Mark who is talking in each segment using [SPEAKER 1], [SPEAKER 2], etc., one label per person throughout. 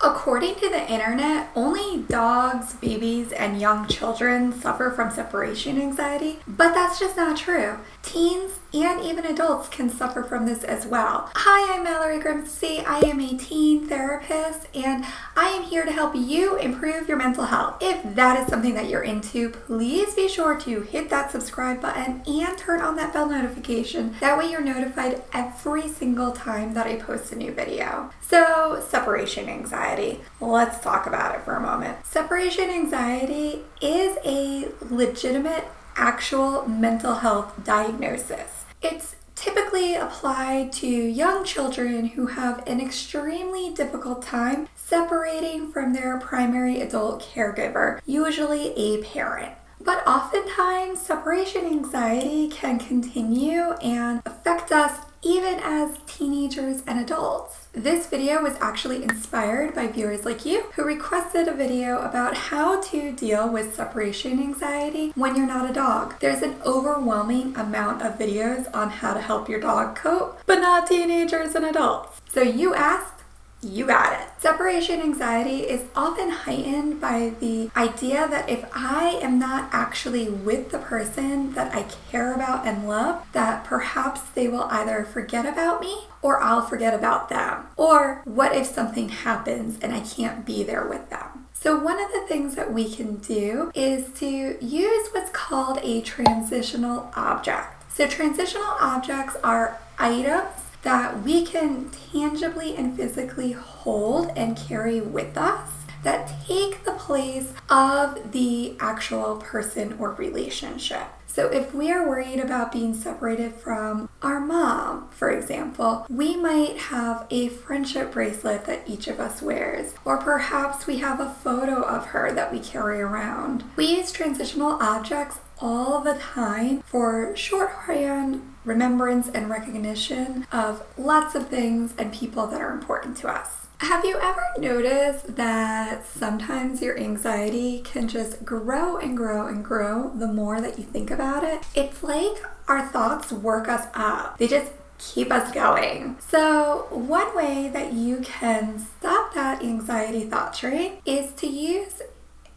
[SPEAKER 1] According to the internet, only dogs, babies, and young children suffer from separation anxiety, but that's just not true. Teens and even adults can suffer from this as well. Hi, I'm Mallory Grimste. I am a teen therapist, and I am here to help you improve your mental health. If that is something that you're into, please be sure to hit that subscribe button and turn on that bell notification. That way you're notified every single time that I post a new video. So, separation anxiety. Let's talk about it for a moment. Separation anxiety is a legitimate, actual mental health diagnosis. It's typically applied to young children who have an extremely difficult time separating from their primary adult caregiver, usually a parent. But oftentimes, separation anxiety can continue and affect us even as teenagers and adults. This video was actually inspired by viewers like you who requested a video about how to deal with separation anxiety when you're not a dog. There's an overwhelming amount of videos on how to help your dog cope, but not teenagers and adults. So you asked, you got it. Separation anxiety is often heightened by the idea that if I am not actually with the person that I care about and love, that perhaps they will either forget about me or I'll forget about them. Or what if something happens and I can't be there with them? So one of the things that we can do is to use what's called a transitional object. So transitional objects are items that we can tangibly and physically hold and carry with us that take the place of the actual person or relationship. So if we are worried about being separated from our mom, for example, we might have a friendship bracelet that each of us wears, or perhaps we have a photo of her that we carry around. We use transitional objects all the time for shorthand remembrance and recognition of lots of things and people that are important to us. Have you ever noticed that sometimes your anxiety can just grow and grow and grow the more that you think about it? It's like our thoughts work us up. They just keep us going. So one way that you can stop that anxiety thought train is to use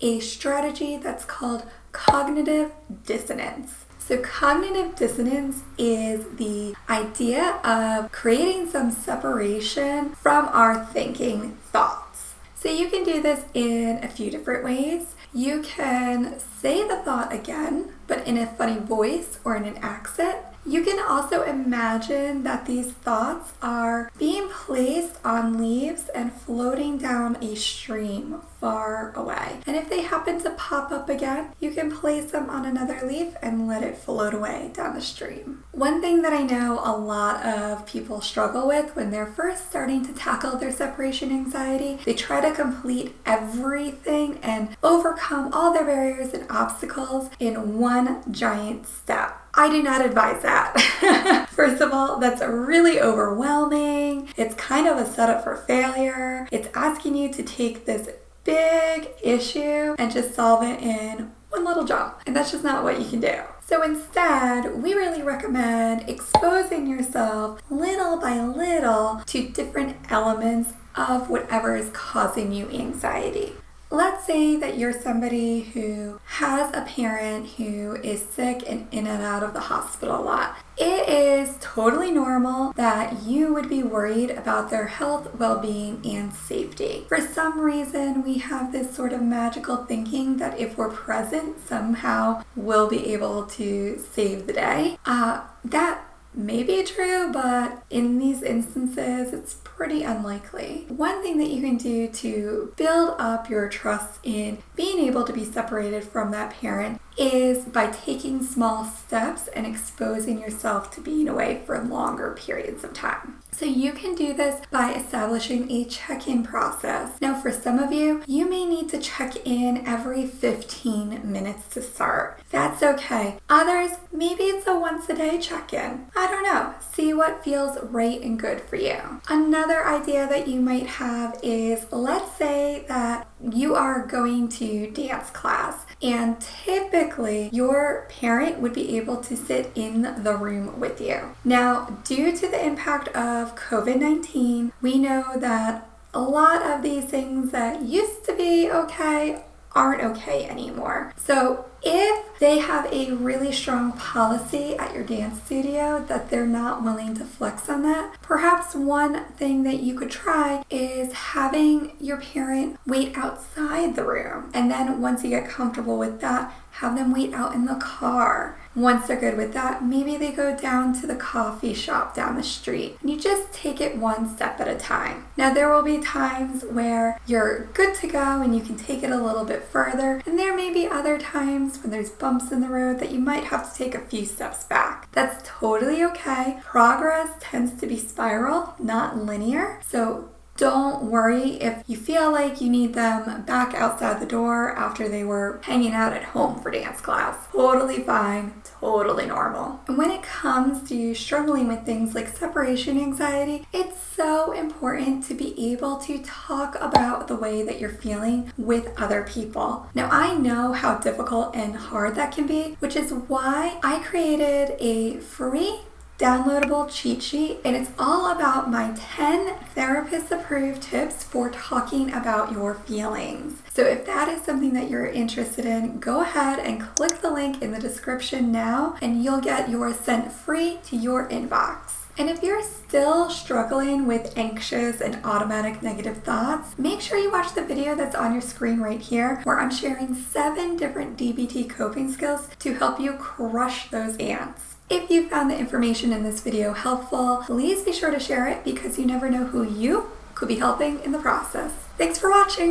[SPEAKER 1] a strategy that's called cognitive dissonance. So cognitive dissonance is the idea of creating some separation from our thinking thoughts. So you can do this in a few different ways. You can say the thought again, but in a funny voice or in an accent. You can also imagine that these thoughts are being placed on leaves and floating down a stream far away. And if they happen to pop up again, you can place them on another leaf and let it float away down the stream. One thing that I know a lot of people struggle with when they're first starting to tackle their separation anxiety, they try to complete everything and overcome all their barriers and obstacles in one giant step. I do not advise that. First of all, that's really overwhelming. It's kind of a setup for failure. It's asking you to take this big issue and just solve it in one little jump. And that's just not what you can do. So instead, we really recommend exposing yourself little by little to different elements of whatever is causing you anxiety. Let's say that you're somebody who has a parent who is sick and in and out of the hospital a lot. It is totally normal that you would be worried about their health, well-being, and safety. For some reason, we have this sort of magical thinking that if we're present, somehow we'll be able to save the day. That may be true, but in these instances, it's pretty unlikely. One thing that you can do to build up your trust in being able to be separated from that parent is by taking small steps and exposing yourself to being away for longer periods of time. So you can do this by establishing a check-in process. Now for some of you, you may need to check in every 15 minutes to start. That's okay. Others, maybe it's a once a day check-in. I don't know. See what feels right and good for you. Another idea that you might have is, let's say that you are going to dance class and typically your parent would be able to sit in the room with you. Now, due to the impact of COVID-19, we know that A lot of these things that used to be okay aren't okay anymore. So if they have a really strong policy at your dance studio that they're not willing to flex on that, perhaps one thing that you could try is having your parent wait outside the room. And then once you get comfortable with that, have them wait out in the car. Once they're good with that, maybe they go down to the coffee shop down the street. And you just take it one step at a time. Now there will be times where you're good to go and you can take it a little bit further. And there may be other times when there's bumps in the road that you might have to take a few steps back. That's totally okay. Progress tends to be spiral, not linear. So don't worry if you feel like you need them back outside the door after they were hanging out at home for dance class. Totally fine, totally normal. And when it comes to struggling with things like separation anxiety, it's so important to be able to talk about the way that you're feeling with other people. Now, I know how difficult and hard that can be, which is why I created a free downloadable cheat sheet, and it's all about my 10 therapist approved tips for talking about your feelings. So if that is something that you're interested in, go ahead and click the link in the description now and you'll get yours sent free to your inbox. And if you're still struggling with anxious and automatic negative thoughts, make sure you watch the video that's on your screen right here, where I'm sharing 7 different DBT coping skills to help you crush those ants. If you found the information in this video helpful, please be sure to share it because you never know who you could be helping in the process. Thanks for watching.